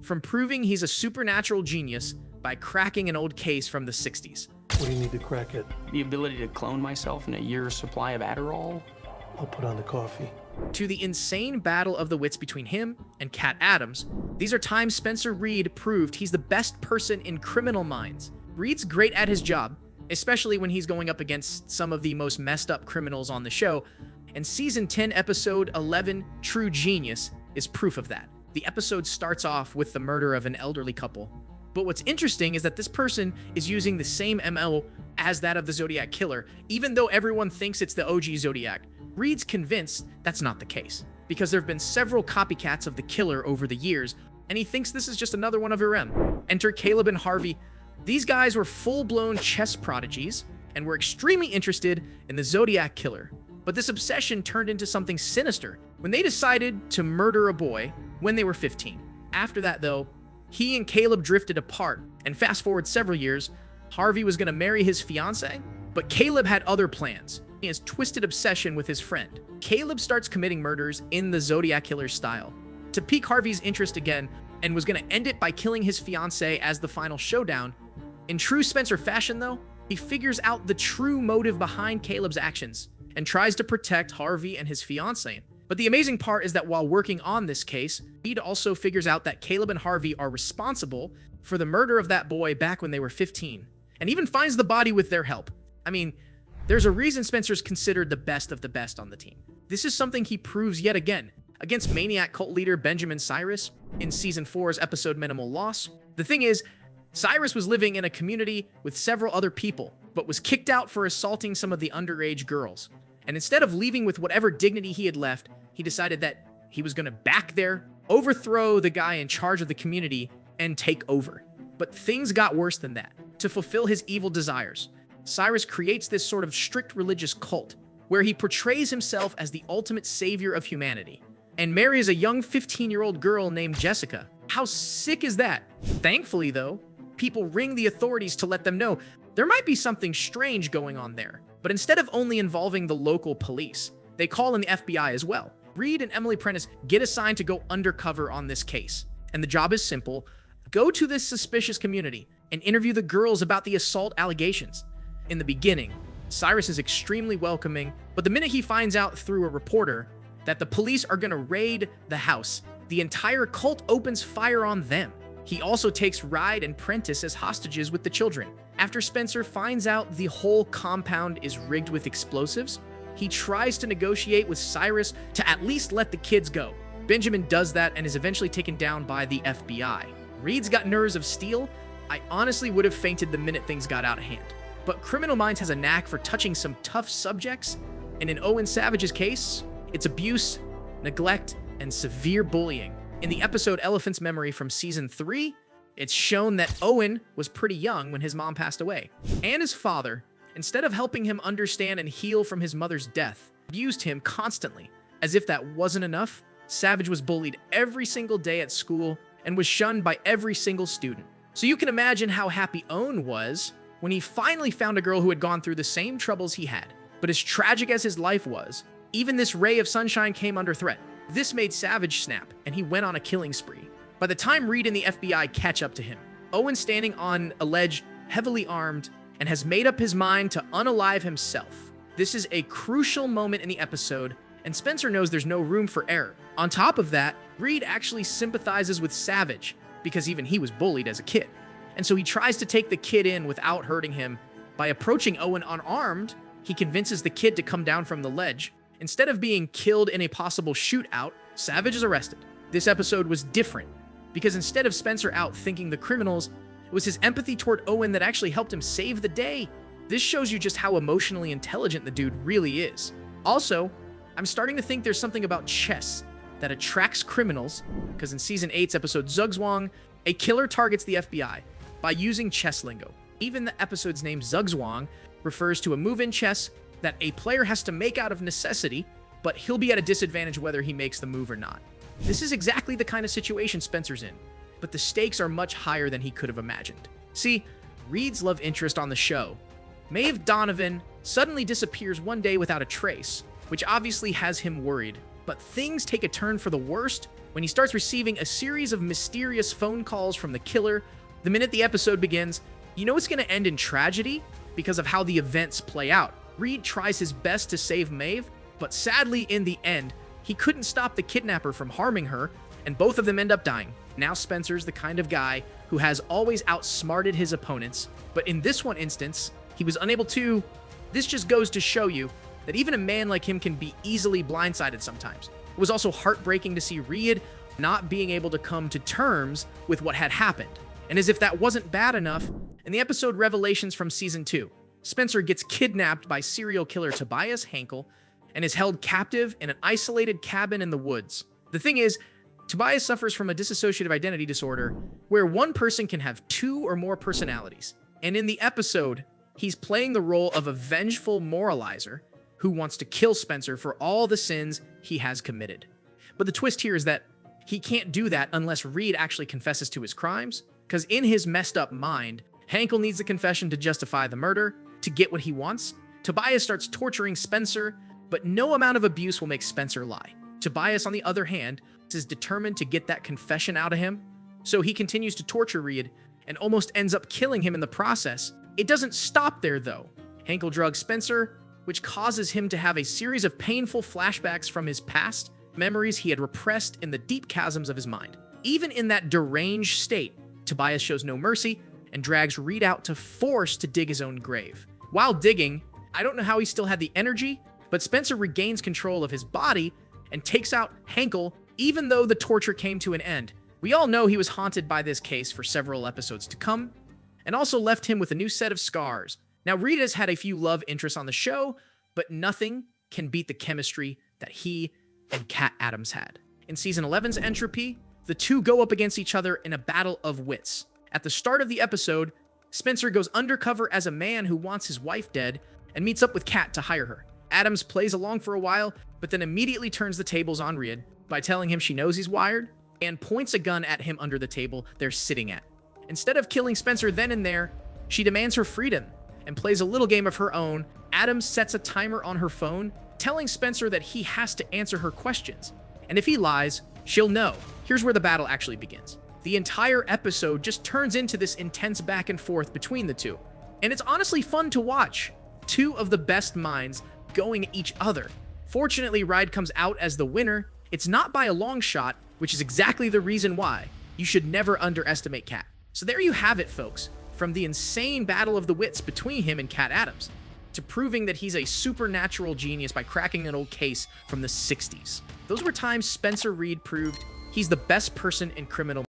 from proving he's a supernatural genius by cracking an old case from the 60s. What do you need to crack it? The ability to clone myself in a year's supply of Adderall. I'll put on the coffee. To the insane battle of the wits between him and Cat Adams, these are times Spencer Reid proved he's the best person in Criminal Minds. Reid's great at his job, especially when he's going up against some of the most messed up criminals on the show, and Season 10, Episode 11, True Genius, is proof of that. The episode starts off with the murder of an elderly couple, but what's interesting is that this person is using the same MO as that of the Zodiac Killer, even though everyone thinks it's the OG Zodiac. Reid's convinced that's not the case, because there have been several copycats of the killer over the years, and he thinks this is just another one of RM. Enter Caleb and Harvey. These guys were full-blown chess prodigies, and were extremely interested in the Zodiac Killer. But this obsession turned into something sinister when they decided to murder a boy when they were 15. After that, though, he and Caleb drifted apart, and fast forward several years, Harvey was going to marry his fiancée, but Caleb had other plans. His twisted obsession with his friend. Caleb starts committing murders in the Zodiac Killer style to pique Harvey's interest again, and was going to end it by killing his fiancée as the final showdown. In true Spencer fashion, though, he figures out the true motive behind Caleb's actions and tries to protect Harvey and his fiancée. But the amazing part is that while working on this case, Reid also figures out that Caleb and Harvey are responsible for the murder of that boy back when they were 15, and even finds the body with their help. I mean, there's a reason Spencer's considered the best of the best on the team. This is something he proves yet again against maniac cult leader Benjamin Cyrus in Season 4's episode Minimal Loss. The thing is, Cyrus was living in a community with several other people, but was kicked out for assaulting some of the underage girls. And instead of leaving with whatever dignity he had left, he decided that he was going to back there, overthrow the guy in charge of the community, and take over. But things got worse than that. To fulfill his evil desires, Cyrus creates this sort of strict religious cult where he portrays himself as the ultimate savior of humanity and marries a young 15-year-old girl named Jessica. How sick is that? Thankfully, though, people ring the authorities to let them know there might be something strange going on there. But instead of only involving the local police, they call in the FBI as well. Reid and Emily Prentice get assigned to go undercover on this case. And the job is simple. Go to this suspicious community and interview the girls about the assault allegations. In the beginning, Cyrus is extremely welcoming, but the minute he finds out through a reporter that the police are going to raid the house, the entire cult opens fire on them. He also takes Reid and Prentice as hostages with the children. After Spencer finds out the whole compound is rigged with explosives, he tries to negotiate with Cyrus to at least let the kids go. Benjamin does that and is eventually taken down by the FBI. Reid's got nerves of steel. I honestly would have fainted the minute things got out of hand. But Criminal Minds has a knack for touching some tough subjects, and in Owen Savage's case, it's abuse, neglect, and severe bullying. In the episode Elephant's Memory from Season 3, it's shown that Owen was pretty young when his mom passed away, and his father, instead of helping him understand and heal from his mother's death, abused him constantly. As if that wasn't enough, Savage was bullied every single day at school and was shunned by every single student. So you can imagine how happy Owen was when he finally found a girl who had gone through the same troubles he had. But as tragic as his life was, even this ray of sunshine came under threat. This made Savage snap, and he went on a killing spree. By the time Reid and the FBI catch up to him, Owen's standing on a ledge, heavily armed, and has made up his mind to unalive himself. This is a crucial moment in the episode, and Spencer knows there's no room for error. On top of that, Reid actually sympathizes with Savage, because even he was bullied as a kid. And so he tries to take the kid in without hurting him. By approaching Owen unarmed, he convinces the kid to come down from the ledge. Instead of being killed in a possible shootout, Savage is arrested. This episode was different, because instead of Spencer out thinking the criminals, it was his empathy toward Owen that actually helped him save the day. This shows you just how emotionally intelligent the dude really is. Also, I'm starting to think there's something about chess that attracts criminals, because in Season 8's episode Zugzwang, a killer targets the FBI by using chess lingo. Even the episode's name Zugzwang refers to a move in chess that a player has to make out of necessity, but he'll be at a disadvantage whether he makes the move or not. This is exactly the kind of situation Spencer's in, but the stakes are much higher than he could have imagined. See, Reid's love interest on the show, Maeve Donovan, suddenly disappears one day without a trace, which obviously has him worried. But things take a turn for the worst when he starts receiving a series of mysterious phone calls from the killer. The minute the episode begins, you know it's going to end in tragedy because of how the events play out. Reid tries his best to save Maeve, but sadly in the end, he couldn't stop the kidnapper from harming her, and both of them end up dying. Now Spencer's the kind of guy who has always outsmarted his opponents, but in this one instance, he was unable to. This just goes to show you that even a man like him can be easily blindsided sometimes. It was also heartbreaking to see Reid not being able to come to terms with what had happened. And as if that wasn't bad enough, in the episode Revelations from Season 2, Spencer gets kidnapped by serial killer Tobias Hankel and is held captive in an isolated cabin in the woods. The thing is, Tobias suffers from a dissociative identity disorder where one person can have 2 or more personalities. And in the episode, he's playing the role of a vengeful moralizer who wants to kill Spencer for all the sins he has committed. But the twist here is that he can't do that unless Reid actually confesses to his crimes, because in his messed up mind, Hankel needs the confession to justify the murder, to get what he wants. Tobias starts torturing Spencer, but no amount of abuse will make Spencer lie. Tobias, on the other hand, is determined to get that confession out of him, so he continues to torture Reid and almost ends up killing him in the process. It doesn't stop there, though. Hankel drugs Spencer, which causes him to have a series of painful flashbacks from his past, memories he had repressed in the deep chasms of his mind. Even in that deranged state, Tobias shows no mercy and drags Reid out to force to dig his own grave. While digging, I don't know how he still had the energy, but Spencer regains control of his body and takes out Hankel, even though the torture came to an end. We all know he was haunted by this case for several episodes to come, and also left him with a new set of scars. Now, Reid has had a few love interests on the show, but nothing can beat the chemistry that he and Cat Adams had. In Season 11's Entropy, the two go up against each other in a battle of wits. At the start of the episode, Spencer goes undercover as a man who wants his wife dead and meets up with Cat to hire her. Adams plays along for a while, but then immediately turns the tables on Reid by telling him she knows he's wired and points a gun at him under the table they're sitting at. Instead of killing Spencer then and there, she demands her freedom and plays a little game of her own. Adams sets a timer on her phone, telling Spencer that he has to answer her questions, and if he lies, she'll know. Here's where the battle actually begins. The entire episode just turns into this intense back and forth between the two, and it's honestly fun to watch. Two of the best minds going at each other. Fortunately, Reid comes out as the winner. It's not by a long shot, which is exactly the reason why you should never underestimate Cat. So there you have it, folks. From the insane battle of the wits between him and Cat Adams, to proving that he's a supernatural genius by cracking an old case from the 60s. Those were times Spencer Reid proved he's the best person in criminal